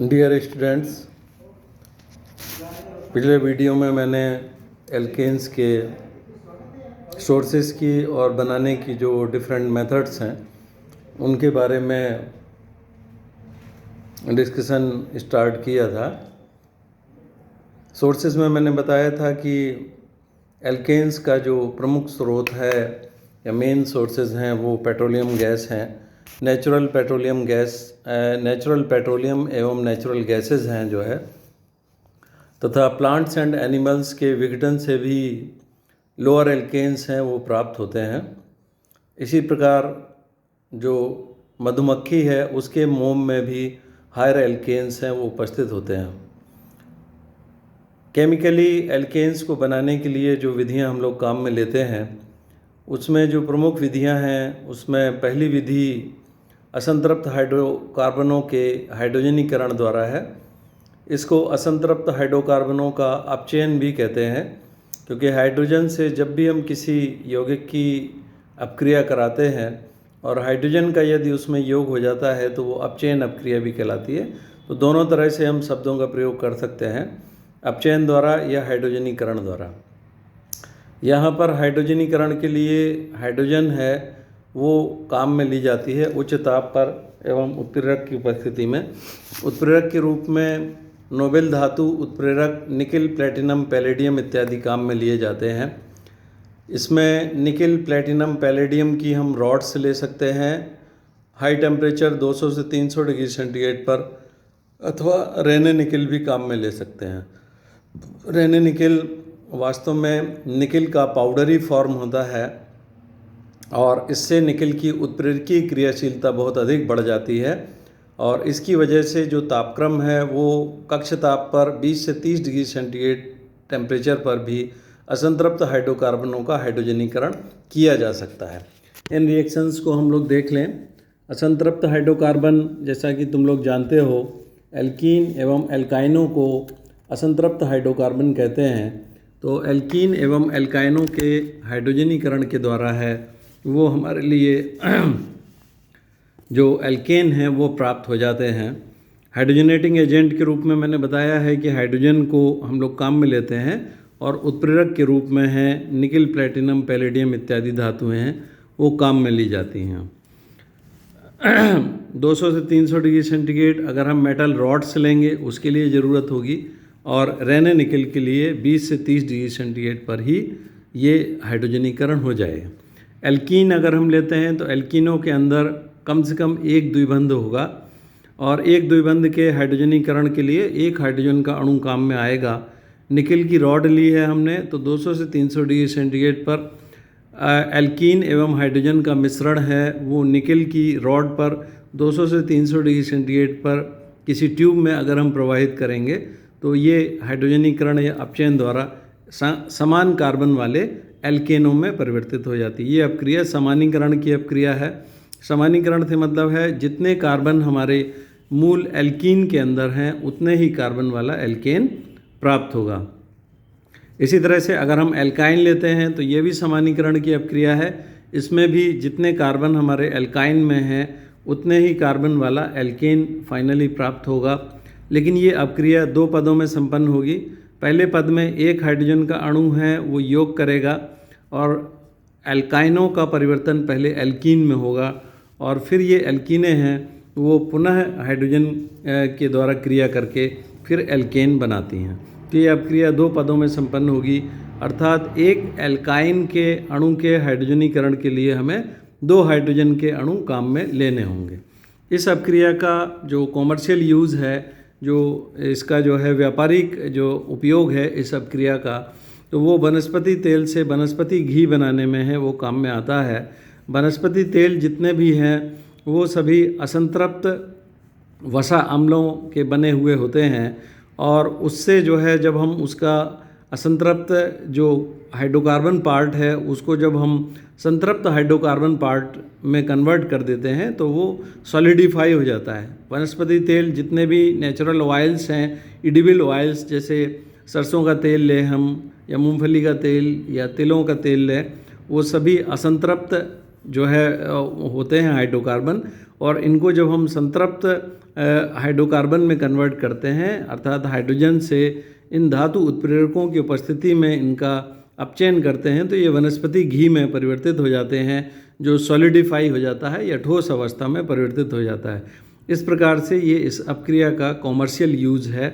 Dear students, पिछले video में मैंने एल्केन्स के सोर्सेस की और बनाने की जो डिफरेंट मेथड्स हैं उनके बारे में डिस्कशन स्टार्ट किया था। सोर्सेस में मैंने बताया था कि एल्केन्स का जो प्रमुख स्रोत है या मेन सोर्सेज हैं वो पेट्रोलियम गैस हैं, नेचुरल पेट्रोलियम एवं नेचुरल गैसेस हैं जो है, तथा प्लांट्स एंड एनिमल्स के विघटन से भी लोअर एल्केन्स हैं वो प्राप्त होते हैं। इसी प्रकार जो मधुमक्खी है उसके मोम में भी हायर एल्केन्स हैं वो उपस्थित होते हैं। केमिकली एल्केन्स को बनाने के लिए जो विधियां हम लोग काम में लेते हैं उसमें जो प्रमुख विधियां हैं उसमें पहली विधि असंतृप्त हाइड्रोकार्बनों के हाइड्रोजनीकरण द्वारा है। इसको असंतृप्त हाइड्रोकार्बनों का अपचयन भी कहते हैं, क्योंकि हाइड्रोजन से जब भी हम किसी यौगिक की अपक्रिया कराते हैं और हाइड्रोजन का यदि उसमें योग हो जाता है तो वो अपचयन अपक्रिया भी कहलाती है। तो दोनों तरह से हम शब्दों का प्रयोग कर सकते हैं, अपचयन द्वारा या हाइड्रोजनीकरण द्वारा। यहाँ पर हाइड्रोजनीकरण के लिए हाइड्रोजन है वो काम में ली जाती है उच्च ताप पर एवं उत्प्रेरक की उपस्थिति में। उत्प्रेरक के रूप में नोबेल धातु उत्प्रेरक निकिल, प्लेटिनम, पैलेडियम इत्यादि काम में लिए जाते हैं। इसमें निकिल, प्लेटिनम, पैलेडियम की हम रॉड्स ले सकते हैं हाई टेम्परेचर 200 से 300 डिग्री सेंटीग्रेड पर, अथवा रेने निकिल भी काम में ले सकते हैं। रेने निकिल वास्तव में निकिल का पाउडरी फॉर्म होता है और इससे निकिल की उत्प्रेरकीय क्रियाशीलता बहुत अधिक बढ़ जाती है और इसकी वजह से जो तापक्रम है वो कक्ष ताप पर 20 से 30 डिग्री सेंटीग्रेड टेम्परेचर पर भी असंतृप्त हाइड्रोकार्बनों का हाइड्रोजनीकरण किया जा सकता है। इन रिएक्शंस को हम लोग देख लें। असंतृप्त हाइड्रोकार्बन, जैसा कि तुम लोग जानते हो, एल्कीन एवं एल्काइनों को असंतृप्त हाइड्रोकार्बन कहते हैं। तो एल्कीन एवं एल्काइनों के हाइड्रोजनीकरण के द्वारा है वो हमारे लिए जो एल्केन हैं वो प्राप्त हो जाते हैं। हाइड्रोजनेटिंग एजेंट के रूप में मैंने बताया है कि हाइड्रोजन को हम लोग काम में लेते हैं और उत्प्रेरक के रूप में है निकिल, प्लेटिनम, पैलेडियम इत्यादि धातुएं हैं वो काम में ली जाती हैं। 200 से 300 डिग्री सेंटीग्रेड अगर हम मेटल रॉड्स लेंगे उसके लिए ज़रूरत होगी, और रेने निकिल के लिए 20 से 30 डिग्री सेंटीग्रेड पर ही ये हाइड्रोजनीकरण हो जाएगा। एल्कीन अगर हम लेते हैं तो एल्कीनों के अंदर कम से कम एक द्विबंध होगा और एक द्विबंध के हाइड्रोजनीकरण के लिए एक हाइड्रोजन का अणु काम में आएगा। निकिल की रॉड ली है हमने तो 200 से 300 डिग्री सेंटीग्रेड पर एल्कीन एवं हाइड्रोजन का मिश्रण है वो निकिल की रॉड पर 200 से 300 डिग्री सेंटीग्रेड पर किसी ट्यूब में अगर हम प्रवाहित करेंगे तो ये हाइड्रोजनीकरण या अपचयन द्वारा समान कार्बन वाले एल्केनों में परिवर्तित हो जाती है। ये अपक्रिया समानीकरण की अपक्रिया है। समानीकरण से मतलब है जितने कार्बन हमारे मूल एल्कीन के अंदर हैं उतने ही कार्बन वाला एल्केन प्राप्त होगा। इसी तरह से अगर हम एल्काइन लेते हैं तो ये भी समानीकरण की अपक्रिया है। इसमें भी जितने कार्बन हमारे एल्काइन में हैं उतने ही कार्बन वाला एल्केन फाइनली प्राप्त होगा। लेकिन ये अपक्रिया दो पदों में संपन्न होगी। पहले पद में एक हाइड्रोजन का अणु है वो योग करेगा और एल्काइनों का परिवर्तन पहले एल्कीन में होगा और फिर ये एल्कीनें हैं वो पुनः हाइड्रोजन के द्वारा क्रिया करके फिर एल्केन बनाती हैं। तो ये अपक्रिया दो पदों में संपन्न होगी, अर्थात एक एल्काइन के अणु के हाइड्रोजनीकरण के लिए हमें दो हाइड्रोजन के अणु काम में लेने होंगे। इस अपक्रिया का जो कॉमर्शियल यूज़ है, जो इसका जो है व्यापारिक जो उपयोग है इस अपक्रिया का, तो वो वनस्पति तेल से वनस्पति घी बनाने में है वो काम में आता है। वनस्पति तेल जितने भी हैं वो सभी असंतृप्त वसा अम्लों के बने हुए होते हैं और उससे जो है जब हम उसका असंतृप्त जो हाइड्रोकार्बन पार्ट है उसको जब हम संतृप्त हाइड्रोकार्बन पार्ट में कन्वर्ट कर देते हैं तो वो सॉलिडिफाई हो जाता है। वनस्पति तेल जितने भी नेचुरल ऑयल्स हैं, एडिबल ऑयल्स, जैसे सरसों का तेल लें हम या मूंगफली का तेल या तिलों का तेल लें, वो सभी असंतृप्त जो है होते हैं हाइड्रोकार्बन, और इनको जब हम संतृप्त हाइड्रोकार्बन में कन्वर्ट करते हैं अर्थात हाइड्रोजन से इन धातु उत्प्रेरकों की उपस्थिति में इनका अपचयन करते हैं तो ये वनस्पति घी में परिवर्तित हो जाते हैं, जो सॉलिडिफाई हो जाता है या ठोस अवस्था में परिवर्तित हो जाता है। इस प्रकार से ये इस अपक्रिया का कॉमर्शियल यूज़ है।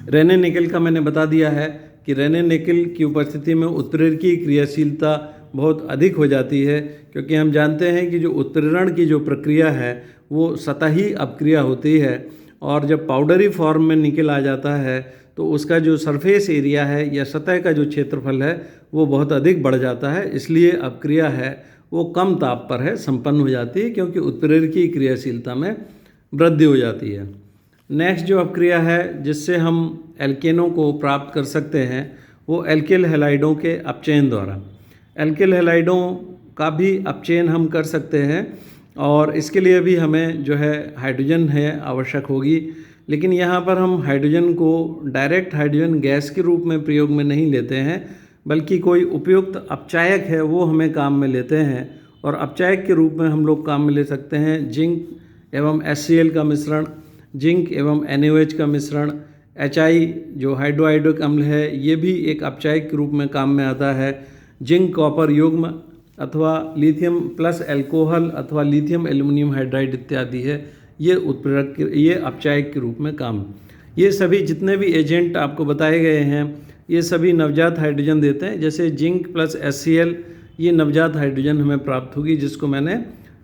रेने निकल का मैंने बता दिया है कि रेने निकल की उपस्थिति में उत्प्रेरकीय क्रियाशीलता बहुत अधिक हो जाती है, क्योंकि हम जानते हैं कि जो उत्प्रेरण की जो प्रक्रिया है वो सतही अपक्रिया होती है, और जब पाउडरी फॉर्म में निकल आ जाता है तो उसका जो सरफेस एरिया है या सतह का जो क्षेत्रफल है वो बहुत अधिक बढ़ जाता है। इसलिए अपक्रिया है वो कम ताप पर है संपन्न हो जाती है, क्योंकि उत्प्रेरकीय क्रियाशीलता में वृद्धि हो जाती है। नेक्स्ट जो अपक्रिया है जिससे हम एल्केनों को प्राप्त कर सकते हैं वो एल्किल हैलाइडों के अपचयन द्वारा। एल्किल हैलाइडों का भी अपचयन हम कर सकते हैं, और इसके लिए भी हमें जो है हाइड्रोजन है आवश्यक होगी। लेकिन यहाँ पर हम हाइड्रोजन को डायरेक्ट हाइड्रोजन गैस के रूप में प्रयोग में नहीं लेते हैं, बल्कि कोई उपयुक्त अपचायक है वो हमें काम में लेते हैं। और अपचायक के रूप में हम लोग काम में ले सकते हैं जिंक एवं HCl का मिश्रण, जिंक एवं NaOH का मिश्रण, HI जो हाइड्रोआयोडिक अम्ल है ये भी एक अपचायक के रूप में काम में आता है, जिंक कॉपर युग्म अथवा लिथियम प्लस एल्कोहल अथवा लिथियम एल्युमिनियम हाइड्राइड इत्यादि है, ये उत्प्रेरक ये अपचायक के रूप में काम। ये सभी जितने भी एजेंट आपको बताए गए हैं ये सभी नवजात हाइड्रोजन देते हैं। जैसे जिंक प्लस HCl ये नवजात हाइड्रोजन हमें प्राप्त होगी, जिसको मैंने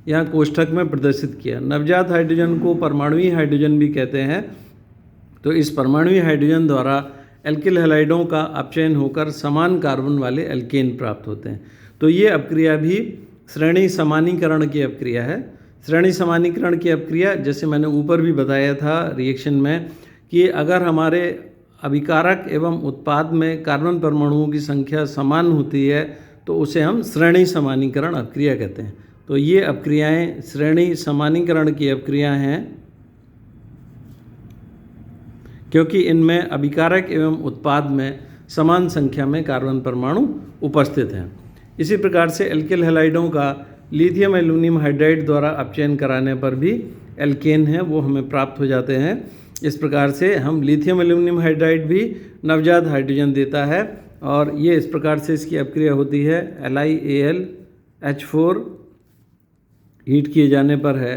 यहाँ कोष्ठक में प्रदर्शित किया। नवजात हाइड्रोजन को परमाणुई हाइड्रोजन भी कहते हैं। तो इस परमाणुई हाइड्रोजन द्वारा एल्किल हैलाइडों का अपचयन होकर समान कार्बन वाले एल्केन प्राप्त होते हैं। तो ये अपक्रिया भी श्रेणी समानीकरण की अपक्रिया है। श्रेणी समानीकरण की अपक्रिया जैसे मैंने ऊपर भी बताया था रिएक्शन में कि अगर हमारे अभिकारक एवं उत्पाद में कार्बन परमाणुओं की संख्या समान होती है तो उसे हम श्रेणी समानीकरण अपक्रिया कहते हैं। तो ये अपक्रियाएं श्रेणी समानीकरण की अपक्रिया हैं, क्योंकि इनमें अभिकारक एवं उत्पाद में समान संख्या में कार्बन परमाणु उपस्थित हैं। इसी प्रकार से एल्किल हैलाइडों का लिथियम एल्युमिनियम हाइड्राइड द्वारा अपचयन कराने पर भी एल्केन है वो हमें प्राप्त हो जाते हैं। इस प्रकार से हम लिथियम एल्युमिनियम हाइड्राइड भी नवजात हाइड्रोजन देता है, और ये इस प्रकार से इसकी अपक्रिया होती है। LiAlH4 हीट किए जाने पर है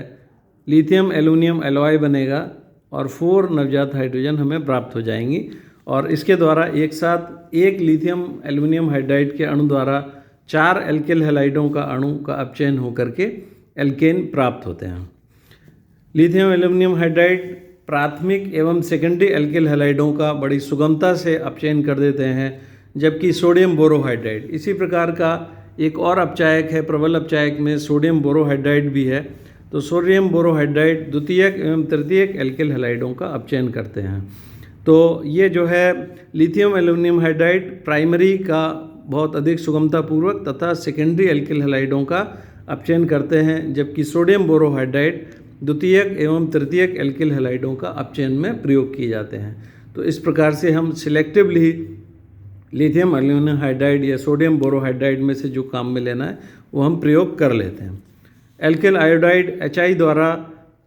लिथियम एल्युमिनियम एलॉय बनेगा और 4 नवजात हाइड्रोजन हमें प्राप्त हो जाएंगी। और इसके द्वारा एक साथ एक लिथियम एल्युमिनियम हाइड्राइड के अणु द्वारा 4 एल्किल हैलाइडों का अणु का अपचयन होकर के एल्केन प्राप्त होते हैं। लिथियम एल्युमिनियम हाइड्राइड प्राथमिक एवं सेकेंडरी एल्किल हैलाइडों का बड़ी सुगमता से अपचयन कर देते हैं, जबकि सोडियम बोरोहाइड्राइड इसी प्रकार का एक और अपचायक है। प्रबल अपचायक में सोडियम बोरोहाइड्राइड भी है। तो सोडियम बोरोहाइड्राइड द्वितीयक एवं तृतीयक एल्किल हैलाइडों का अपचयन करते हैं। तो ये जो है लिथियम एल्युमिनियम हाइड्राइड प्राइमरी का बहुत अधिक सुगमतापूर्वक तथा सेकेंडरी एल्किल हैलाइडों का अपचयन करते हैं, जबकि सोडियम बोरोहाइड्राइड द्वितीयक एवं तृतीयक एल्किल हैलाइडों का अपचयन में प्रयोग किए जाते हैं। तो इस प्रकार से हम सिलेक्टिवली लिथियम एल्युमिनियम हाइड्राइड या सोडियम बोरोहाइड्राइड में से जो काम में लेना है वो हम प्रयोग कर लेते हैं। एल्किल आयोडाइड HI द्वारा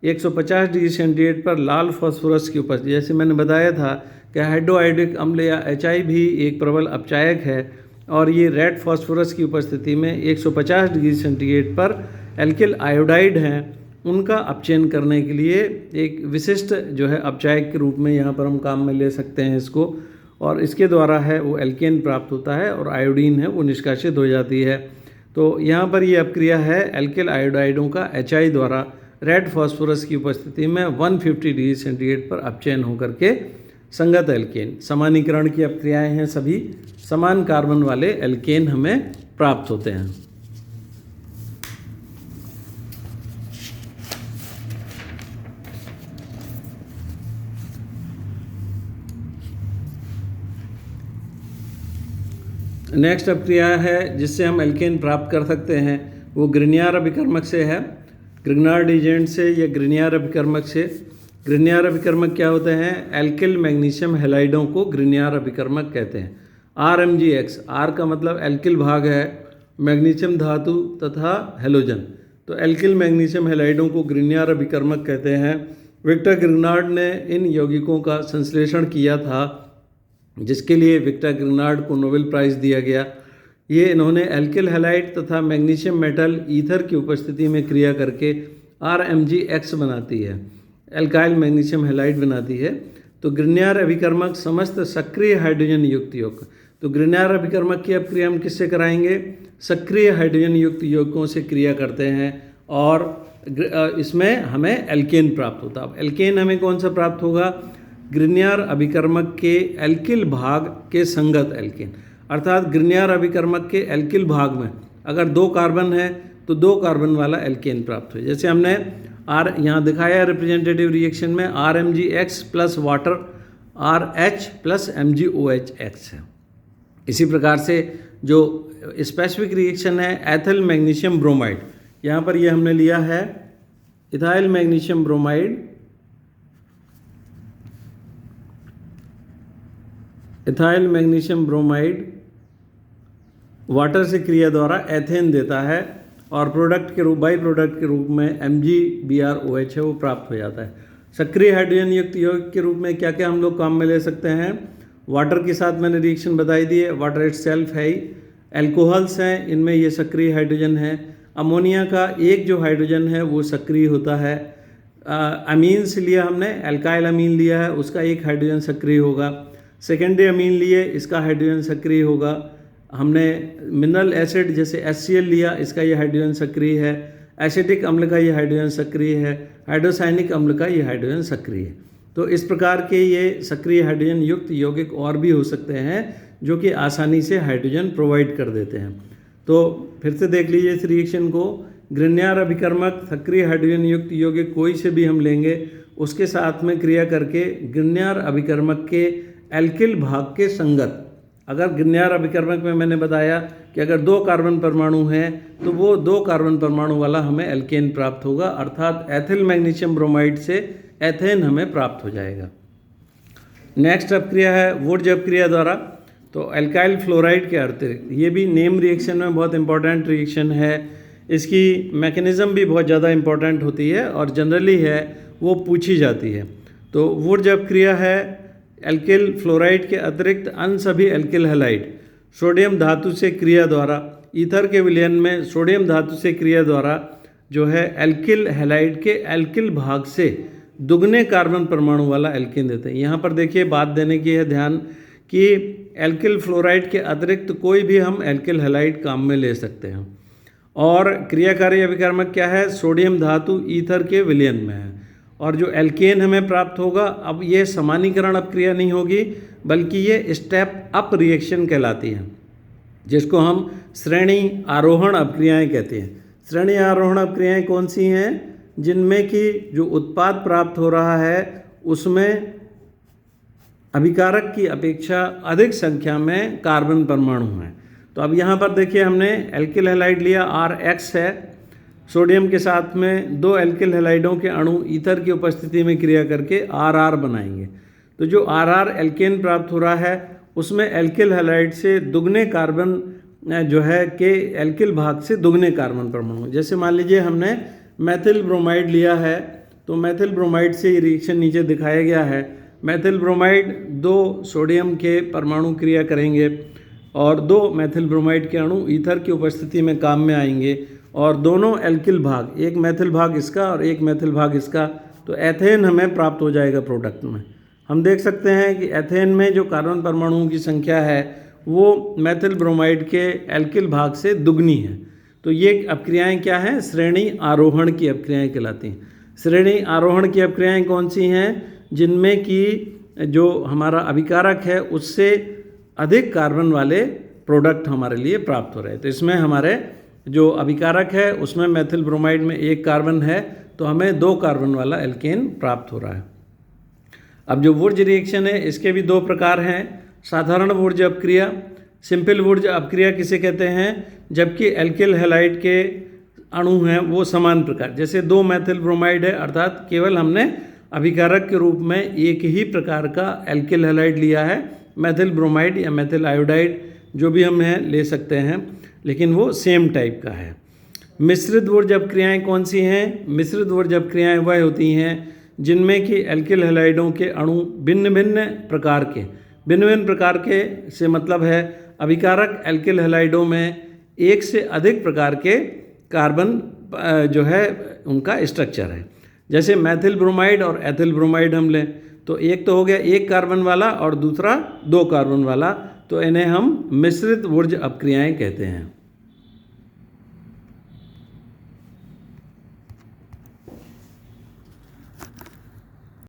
150 डिग्री सेंटीग्रेड पर लाल फास्फोरस की उपस्थिति, जैसे मैंने बताया था कि हाइड्रोआयोडिक अम्ल या HI भी एक प्रबल अपचायक है, और ये रेड फास्फोरस की उपस्थिति में 150 डिग्री सेंटीग्रेड पर एल्किल आयोडाइड हैं उनका अपचयन करने के लिए एक विशिष्ट जो है अपचायक के रूप में यहाँ पर हम काम में ले सकते हैं इसको, और इसके द्वारा है वो एल्केन प्राप्त होता है और आयोडीन है वो निष्कासित हो जाती है। तो यहाँ पर ये अपक्रिया है एल्किल आयोडाइडों का HI द्वारा रेड फास्फोरस की उपस्थिति में 150 डिग्री सेंटीग्रेड पर अपचयन होकर के संगत एल्केन, समानीकरण की अपक्रियाएं हैं, सभी समान कार्बन वाले एल्केन हमें प्राप्त होते हैं। नेक्स्ट अपक्रिया है जिससे हम एल्केन प्राप्त कर सकते हैं वो ग्रिग्नार्ड अभिकर्मक से है, ग्रिग्नार्ड एजेंट से या ग्रिग्नार्ड अभिकर्मक से। ग्रिग्नार्ड अभिकर्मक क्या होते हैं? एल्किल मैग्नीशियम हैलाइडों को ग्रिग्नार्ड अभिकर्मक कहते हैं। RMgX, R का मतलब एल्किल भाग है, मैग्नीशियम धातु तथा हैलोजन। तो एल्किल मैग्नीशियम हैलाइडों को ग्रिग्नार्ड अभिकर्मक कहते हैं। विक्टर ग्रिग्नार्ड ने इन यौगिकों का संश्लेषण किया था, जिसके लिए विक्टर ग्रिग्नार्ड को नोबेल प्राइज़ दिया गया। ये इन्होंने एल्किल हैलाइड तथा मैग्नीशियम मेटल ईथर की उपस्थिति में क्रिया करके RMgX बनाती है, एल्काइल मैग्नीशियम हैलाइड बनाती है। तो ग्रिग्नार्ड अभिकर्मक समस्त सक्रिय हाइड्रोजन युक्त यौगिक। तो ग्रिग्नार्ड अभिकर्मक की अब क्रिया हम किससे कराएंगे? सक्रिय हाइड्रोजन युक्त यौगिकों से क्रिया करते हैं और इसमें हमें एल्केन प्राप्त होता है। अब एल्केन हमें कौन सा प्राप्त होगा? ग्रिग्नार्ड अभिकर्मक के एल्किल भाग के संगत एल्केन, अर्थात ग्रिग्नार्ड अभिकर्मक के एल्किल भाग में अगर 2 कार्बन है तो 2 कार्बन वाला एल्केन प्राप्त हो। जैसे हमने यहाँ दिखाया रिप्रेजेंटेटिव रिएक्शन में RMgX plus water RH plus MgOHX है। इसी प्रकार से जो स्पेसिफिक रिएक्शन है एथिल मैग्नीशियम ब्रोमाइड, यहाँ पर ये हमने लिया है ethyl magnesium bromide, ethyl magnesium bromide water से क्रिया द्वारा एथेन देता है और प्रोडक्ट के रूप बाई प्रोडक्ट के रूप में MgBrOH है वो प्राप्त हो जाता है। सक्रिय हाइड्रोजन युक्त यौगिक के रूप में क्या क्या हम लोग काम में ले सकते हैं? वाटर के साथ मैंने रिएक्शन बताई दी है, वाटर इटसेल्फ है ही। एल्कोहल्स हैं, इनमें ये सक्रिय हाइड्रोजन है। अमोनिया का एक जो हाइड्रोजन है वो सक्रिय होता है। अमीन्स लिया हमने, एल्काइल अमीन लिया है, उसका एक हाइड्रोजन सक्रिय होगा। सेकेंडरी अमीन लिए, इसका हाइड्रोजन सक्रिय होगा। हमने मिनरल एसिड जैसे HCl लिया, इसका ये हाइड्रोजन सक्रिय है। एसिटिक अम्ल का ये हाइड्रोजन सक्रिय है। हाइड्रोसाइनिक अम्ल का ये हाइड्रोजन सक्रिय है। तो इस प्रकार के ये सक्रिय हाइड्रोजन युक्त यौगिक और भी हो सकते हैं जो कि आसानी से हाइड्रोजन प्रोवाइड कर देते हैं। तो फिर से देख लीजिए इस रिएक्शन को। ग्रिग्नार्ड अभिकर्मक सक्रिय हाइड्रोजन युक्त यौगिक कोई से भी हम लेंगे, उसके साथ में क्रिया करके ग्रिग्नार्ड अभिकर्मक के एल्किल भाग के संगत, अगर ग्रिग्नार्ड अभिकर्मक में मैंने बताया कि अगर 2 कार्बन परमाणु हैं तो वो 2 कार्बन परमाणु वाला हमें एल्केन प्राप्त होगा, अर्थात एथिल मैग्नीशियम ब्रोमाइड से एथेन हमें प्राप्त हो जाएगा। नेक्स्ट अपक्रिया है वुड्ज अपक्रिया द्वारा। तो एल्काइल फ्लोराइड के अतिरिक्त, ये भी नेम रिएक्शन में बहुत इंपॉर्टेंट रिएक्शन है, इसकी मैकेनिज़्म भी बहुत ज़्यादा इंपॉर्टेंट होती है और जनरली है वो पूछी जाती है। तो वुड्ज अपक्रिया है एल्किल फ्लोराइड के अतिरिक्त अन्य सभी एल्किल हैलाइड सोडियम धातु से क्रिया द्वारा, ईथर के विलयन में सोडियम धातु से क्रिया द्वारा जो है एल्किल हैलाइड के एल्किल भाग से दुगने कार्बन परमाणु वाला एल्केन देते हैं। यहाँ पर देखिए बात देने की है ध्यान कि एल्किल फ्लोराइड के अतिरिक्त कोई भी हम एल्किल हैलाइड काम में ले सकते हैं। और क्रियाकारी अभिकर्मक क्या है? सोडियम धातु ईथर के विलयन में है। और जो एल्केन हमें प्राप्त होगा, अब ये समानीकरण अपक्रिया नहीं होगी बल्कि ये स्टेप अप रिएक्शन कहलाती है, जिसको हम श्रेणी आरोहण अपक्रियाएं कहते हैं। श्रेणी आरोहण अपक्रियाएं कौन सी हैं? जिनमें कि जो उत्पाद प्राप्त हो रहा है उसमें अभिकारक की अपेक्षा अधिक संख्या में कार्बन परमाणु हैं। तो अब यहाँ पर देखिए हमने एल्किल हैलाइड लिया, RX है, सोडियम के साथ में 2 एल्किल हैलाइडों के अणु ईथर की उपस्थिति में क्रिया करके RR बनाएंगे। तो जो RR एल्केन प्राप्त हो रहा है उसमें एल्किल हैलाइड से दुगने कार्बन जो है के एल्किल भाग से दुगने कार्बन परमाणु। जैसे मान लीजिए हमने मैथिल ब्रोमाइड लिया है, तो मैथिल ब्रोमाइड से ये रिएक्शन नीचे दिखाया गया है। मैथिल ब्रोमाइड 2 सोडियम के परमाणु क्रिया करेंगे और 2 मैथिल ब्रोमाइड के अणु ईथर की उपस्थिति में काम में आएंगे और दोनों एल्किल भाग, एक मैथिल भाग इसका और एक मैथिल भाग इसका, तो एथेन हमें प्राप्त हो जाएगा प्रोडक्ट में। हम देख सकते हैं कि एथेन में जो कार्बन परमाणुओं की संख्या है वो मैथिल ब्रोमाइड के एल्किल भाग से दुगनी है। तो ये अपक्रियाएं क्या हैं? श्रेणी आरोहण की अपक्रियाएं कहलाती हैं। श्रेणी आरोहण की अपक्रियाएं कौन सी हैं? जिनमें कि जो हमारा अभिकारक है उससे अधिक कार्बन वाले प्रोडक्ट हमारे लिए प्राप्त हो रहे हैं। तो इसमें हमारे जो अभिकारक है उसमें मैथिल ब्रोमाइड में 1 कार्बन है, तो हमें 2 कार्बन वाला एल्केन प्राप्त हो रहा है। अब जो वुड्ज रिएक्शन है इसके भी 2 प्रकार हैं। साधारण वुड्ज अपक्रिया, सिंपल वुड्ज अपक्रिया किसे कहते हैं? जबकि एल्किल हैलाइड के अणु हैं वो समान प्रकार, जैसे 2 मैथिल ब्रोमाइड है अर्थात केवल हमने अभिकारक के रूप में एक ही प्रकार का एल्किल हैलाइड लिया है, मैथिल ब्रोमाइड या मैथिल आयोडाइड जो भी हम हैं ले सकते हैं। लेकिन वो सेम टाइप का है। मिश्रित ऊर्जा अपक्रियाएँ कौन सी हैं? मिश्रित ऊर्जा अपक्रियाएँ वह होती हैं जिनमें कि एल्किल हैलाइडों के अणु भिन्न भिन्न प्रकार के से मतलब है अभिकारक एल्किल हैलाइडों में एक से अधिक प्रकार के कार्बन जो है उनका स्ट्रक्चर है। जैसे मैथिल ब्रोमाइड और एथिल ब्रोमाइड हम लें तो एक तो हो गया एक कार्बन वाला और दूसरा 2 कार्बन वाला, तो इन्हें हम मिश्रित ऊर्जा अपक्रियाएँ कहते हैं।